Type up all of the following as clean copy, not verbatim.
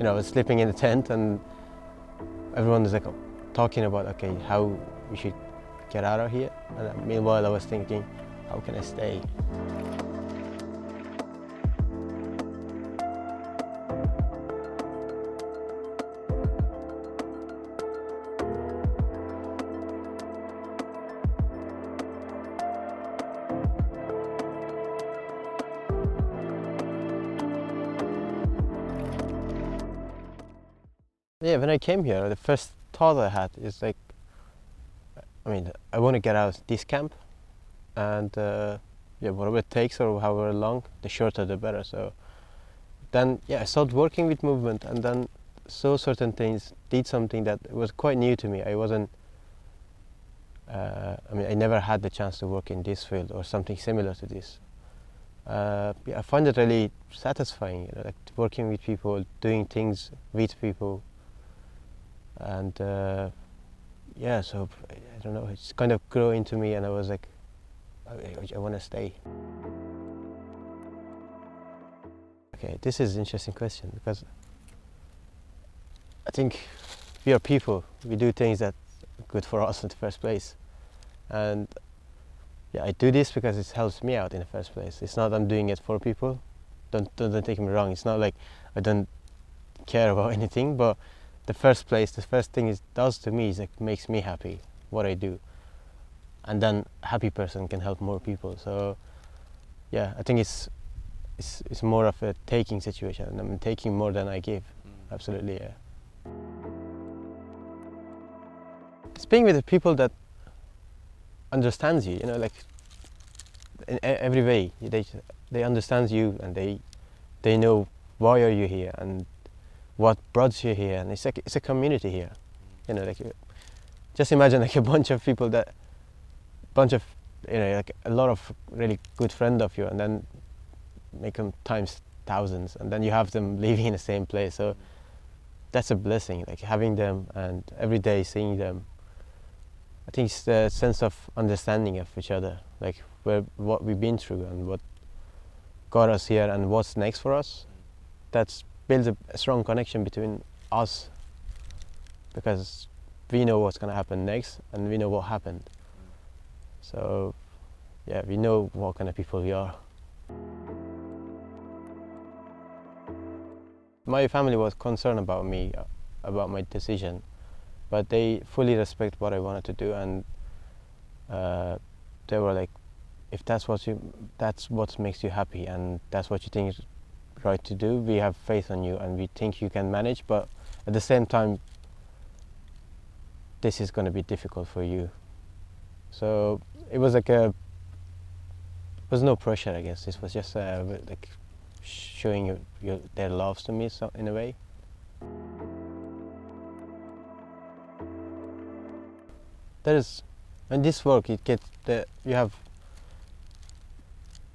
I was sleeping in the tent and everyone was like talking about, okay, how we should get out of here. And meanwhile I was thinking, how can I stay? Yeah, when I came here, the first thought I had is like, I want to get out of this camp, and yeah, whatever it takes or however long, the shorter the better. So then, yeah, I started working with movement, and then saw certain things, did something that was quite new to me. I wasn't, I never had the chance to work in this field or something similar to this. Yeah, I find it really satisfying, like working with people, doing things with people. And yeah, so I don't know, it's kind of grew into me, and I was like, I want to stay. Okay, this is an interesting question, because I think we are people, we do things that are good for us in the first place. And yeah, I do this because it helps me out in the first place. It's not I'm doing it for people. Don't take me wrong, it's not like I don't care about anything, but the first thing it does to me is like makes me happy, what I do. And then a happy person can help more people. So yeah, I think it's more of a taking situation. I'm taking more than I give. Absolutely, yeah. It's being with the people that understands you, like in every way. They understand you, and they know why are you here and what brought you here, and it's a community here, just imagine like a bunch of people like a lot of really good friends of you, and then make them times thousands, and then you have them living in the same place. So that's a blessing, like having them and every day seeing them. I think it's the sense of understanding of each other, like what we've been through and what got us here and what's next for us. That's builds a strong connection between us, because we know what's going to happen next and we know what happened. So yeah, we know what kind of people we are. My family was concerned about me, about my decision, but they fully respect what I wanted to do, and they were like, if that's what makes you happy and that's what you think is right to do, we have faith on you and we think you can manage, but at the same time this is going to be difficult for you. So it was like there was no pressure, I guess. This was just like showing their love to me, so in a way. There is, in this work you have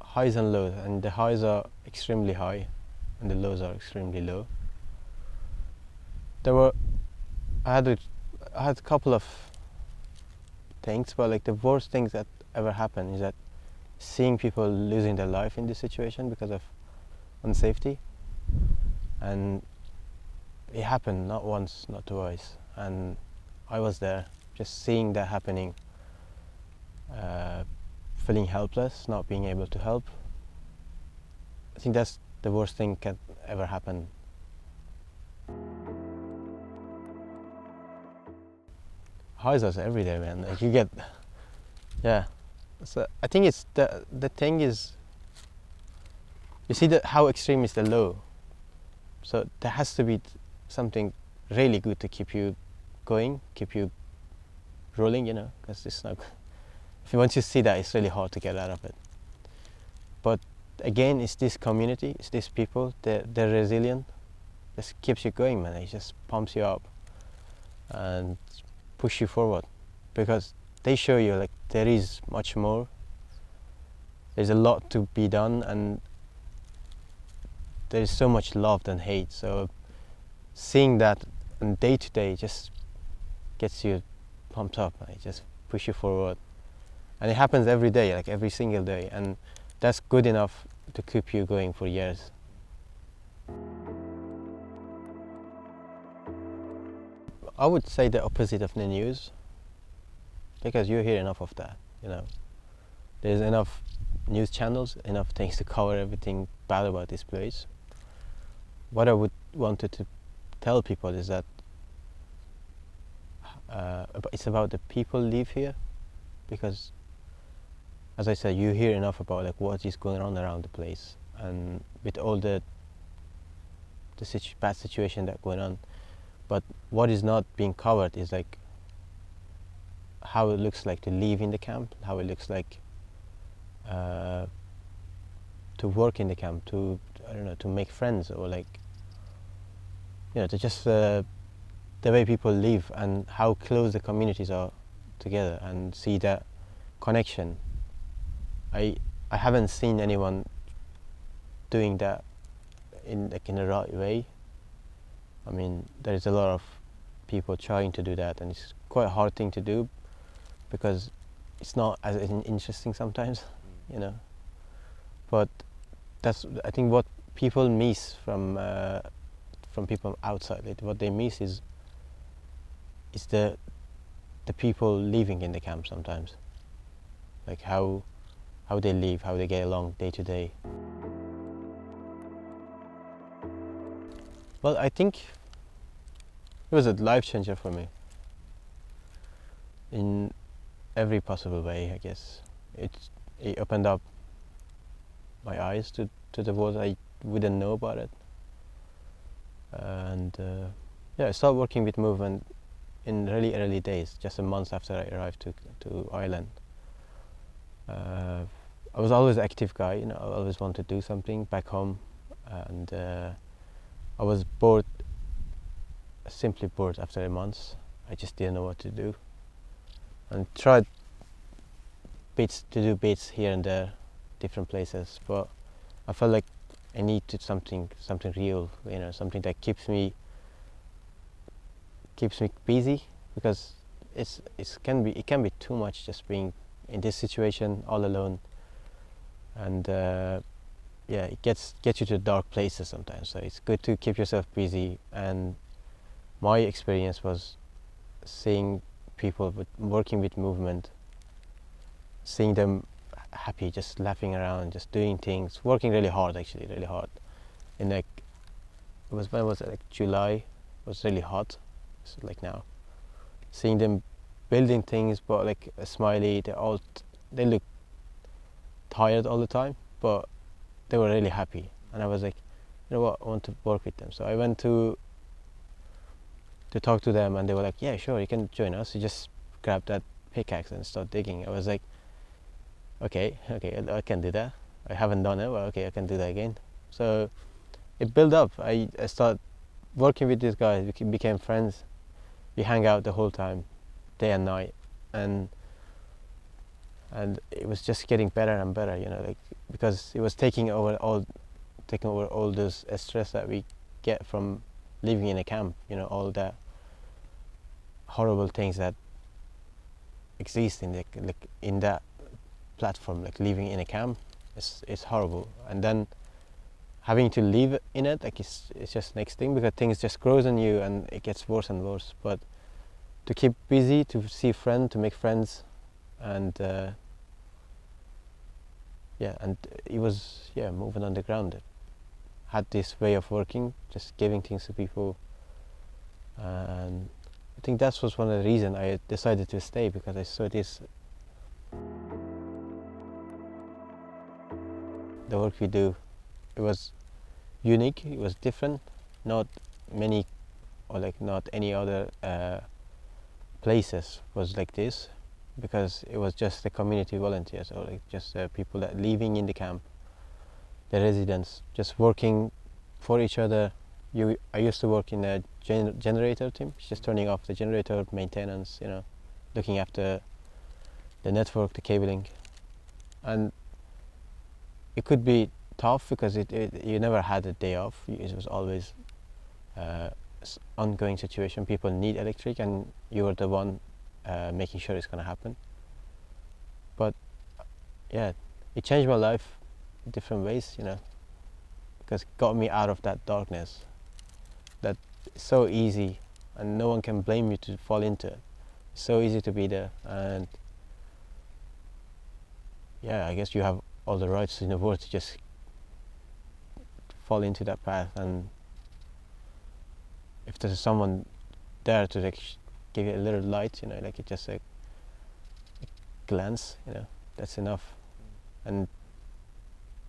highs and lows, and the highs are extremely high and the lows are extremely low. I had a couple of things, but like the worst things that ever happened is that seeing people losing their life in this situation because of unsafety. And it happened not once, not twice, and I was there just seeing that happening, feeling helpless, not being able to help. I think that's the worst thing can ever happen. Highs are every day, man. Like you get, yeah. So I think it's the thing is, you see how extreme is the low. So there has to be something really good to keep you going, keep you rolling, because it's not. Once you see that, it's really hard to get out of it. But again, it's this community, it's these people, they're resilient. Just keeps you going, man. It just pumps you up and push you forward, because they show you like there is much more. There's a lot to be done, and there is so much love than hate. So seeing that and day to day just gets you pumped up. It just push you forward, and it happens every day, like every single day, and that's good enough to keep you going for years. I would say the opposite of the news, because you hear enough of that, you know. There's enough news channels, enough things to cover everything bad about this place. What I would wanted to tell people is that it's about the people live here, because as I said, you hear enough about like what is going on around the place, and with all the bad situation that going on. But what is not being covered is like how it looks like to live in the camp, how it looks like to work in the camp, to I don't know, to make friends, or like, you know, to just the way people live and how close the communities are together, and see that connection. I haven't seen anyone doing that in a right way. I mean, there is a lot of people trying to do that, and it's quite a hard thing to do because it's not as interesting sometimes, you know. But that's, I think, what people miss from people outside. What they miss is the people living in the camp sometimes, like how they live, how they get along day to day. Well, I think it was a life changer for me in every possible way, I guess. It opened up my eyes to the world I wouldn't know about it. And yeah, I started working with movement in really early days, just a month after I arrived to Ireland. I was always an active guy, you know. I always wanted to do something back home, and I was bored, simply bored after a month. I just didn't know what to do, and tried to do bits here and there, different places, but I felt like I needed something real, you know, something that keeps me busy, because it can be too much just being in this situation all alone, and yeah, it gets you to dark places sometimes. So it's good to keep yourself busy. And my experience was seeing people working with movement, seeing them happy, just laughing around, just doing things, working really hard, actually really hard. In like, when was it, like July, it was really hot, so like now, seeing them building things, but like a smiley, they look tired all the time, but they were really happy. And I was like, you know what, I want to work with them. So I went to talk to them, and they were like, yeah, sure, you can join us. You just grab that pickaxe and start digging. I was like, okay, I can do that. I haven't done it, but okay, I can do that again. So it built up. I started working with these guys. We became friends. We hang out the whole time, day and night, and it was just getting better and better, you know, like, because it was taking over all those stress that we get from living in a camp, you know, all the horrible things that exist in that platform, like living in a camp. It's horrible, and then having to live in it, like, it's just next thing, because things just grows on you and it gets worse and worse. But to keep busy, to see friends, to make friends, and yeah, and it was, yeah, moving on the ground. It had this way of working, just giving things to people, and I think that was one of the reasons I decided to stay, because I saw this. The work we do, it was unique, it was different. Not many, or like not any other places was like this, because it was just the community volunteers, or like just people that living in the camp, the residents, just working for each other. I used to work in a generator team, just turning off the generator, maintenance, you know, looking after the network, the cabling. And it could be tough, because you never had a day off. It was always ongoing situation. People need electric, and you were the one making sure it's gonna happen. But yeah, it changed my life in different ways, you know, because it got me out of that darkness. That it's so easy and no one can blame you to fall into it. It's so easy to be there, and yeah, I guess you have all the rights in the world to just fall into that path. And if there's someone there to like give you a little light, you know, like it just a glance, you know, that's enough. And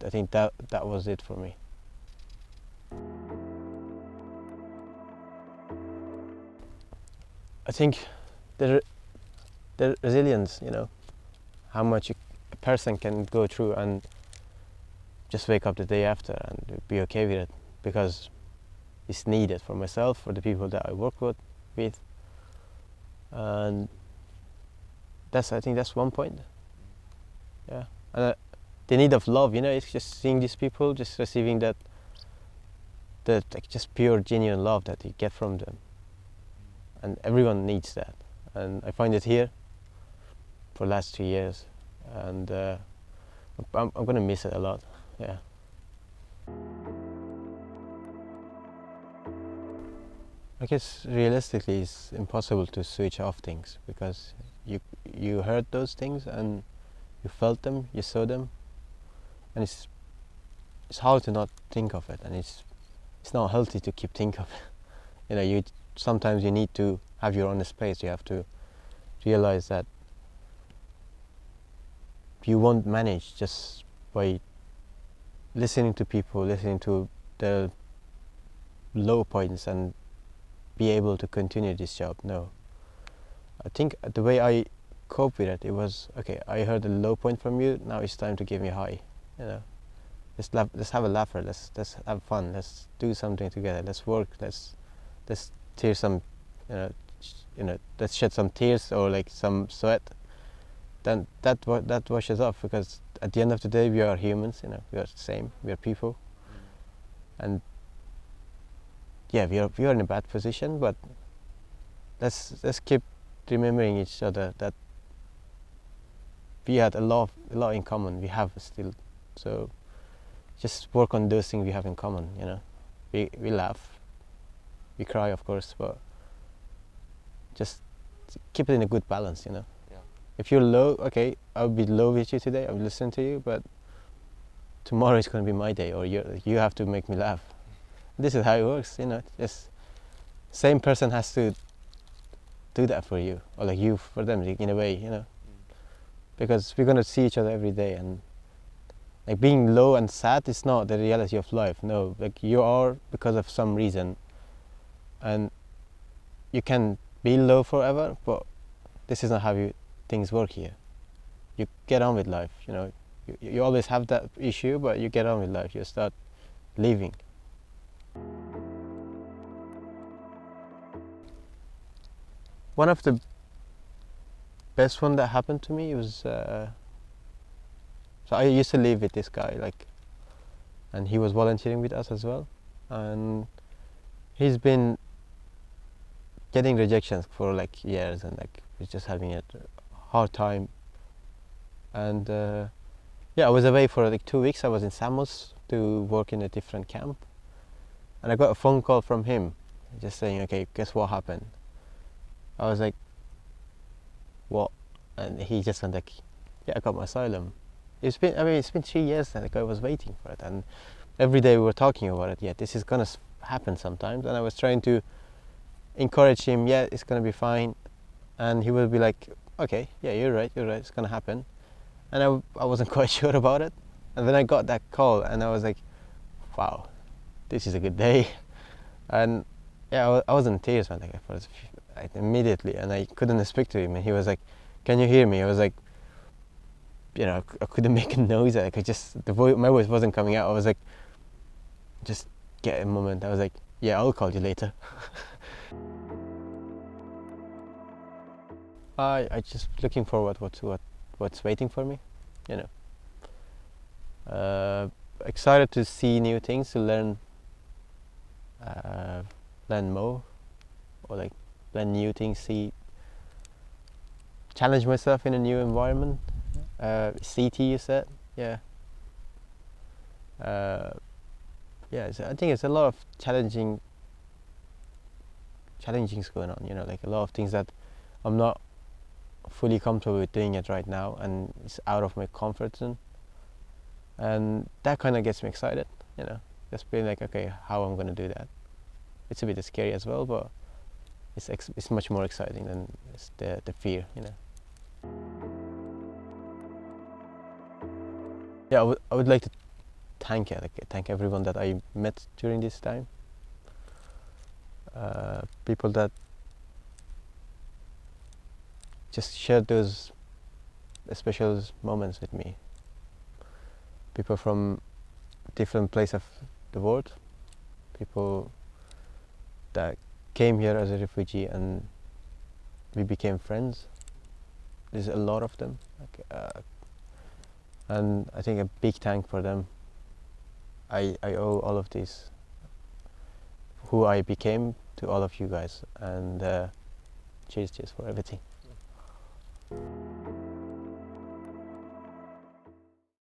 I think that was it for me. I think the resilience, you know, how much a person can go through and just wake up the day after and be okay with it, because it's needed for myself, for the people that I work with, and I think that's one point. Yeah, and the need of love, you know, it's just seeing these people, just receiving that like just pure, genuine love that you get from them, and everyone needs that. And I find it here for the last 2 years, and I'm gonna miss it a lot. Yeah. I guess realistically it's impossible to switch off things, because you heard those things and you felt them, you saw them, and it's hard to not think of it, and it's not healthy to keep thinking of it. You know, sometimes you need to have your own space. You have to realize that you won't manage just by listening to people, listening to the low points, and be able to continue this job. No. I think the way I cope with it, it was, okay, I heard a low point from you, now it's time to give me a high. You know, let's have a laugher, let's have fun, let's do something together, let's work, let's tear some, you know, let's shed some tears or like some sweat. Then that washes off, because at the end of the day we are humans, you know, we are the same, we are people. And yeah, we are in a bad position, but let's keep remembering each other that we had a lot in common. We have still, so just work on those things we have in common. You know, we laugh, we cry, of course, but just keep it in a good balance. You know, Yeah. if you're low, okay, I'll be low with you today. I'll listen to you, but tomorrow is going to be my day, or you have to make me laugh. This is how it works, you know. Just same person has to do that for you, or like you for them, in a way, you know. Because we're gonna see each other every day, and like being low and sad is not the reality of life. No, like you are because of some reason, and you can be low forever, but this is not how things work here. You get on with life, you know. You always have that issue, but you get on with life. You start living. One of the best one that happened to me was, so I used to live with this guy, like, and he was volunteering with us as well, and he's been getting rejections for like years, and like he's just having a hard time. And yeah, I was away for like 2 weeks. I was in Samos to work in a different camp, and I got a phone call from him just saying, okay, guess what happened? I was like, what? And he just went like, yeah, I got my asylum. It's been 3 years that like I was waiting for it, and every day we were talking about it. Yeah, this is gonna happen sometimes, and I was trying to encourage him. Yeah, it's gonna be fine, and he would be like, okay, yeah, you're right, it's gonna happen. And I wasn't quite sure about it, and then I got that call, and I was like, wow, this is a good day. And yeah, I was in tears, man, like immediately, and I couldn't speak to him, and he was like, can you hear me? I was like, you know, I couldn't make a noise. Like my voice wasn't coming out. I was like, just get a moment. I was like, yeah, I'll call you later. I just looking forward what's waiting for me, you know. Excited to see new things, to learn more, or like learn new things, challenge myself in a new environment. CT, you said, yeah. Yeah, so I think it's a lot of challenging challenging things going on, you know, like a lot of things that I'm not fully comfortable with doing it right now, and it's out of my comfort zone, and that kind of gets me excited, you know, just being like, okay, how I'm gonna do that. It's a bit scary as well, but it's much more exciting than the fear, you know. Yeah, I would like to thank everyone that I met during this time. People that just shared those special moments with me. People from different places of the world. People that came here as a refugee and we became friends. There's a lot of them, and I think a big thank for them. I owe all of this, who I became, to all of you guys, and cheers for everything.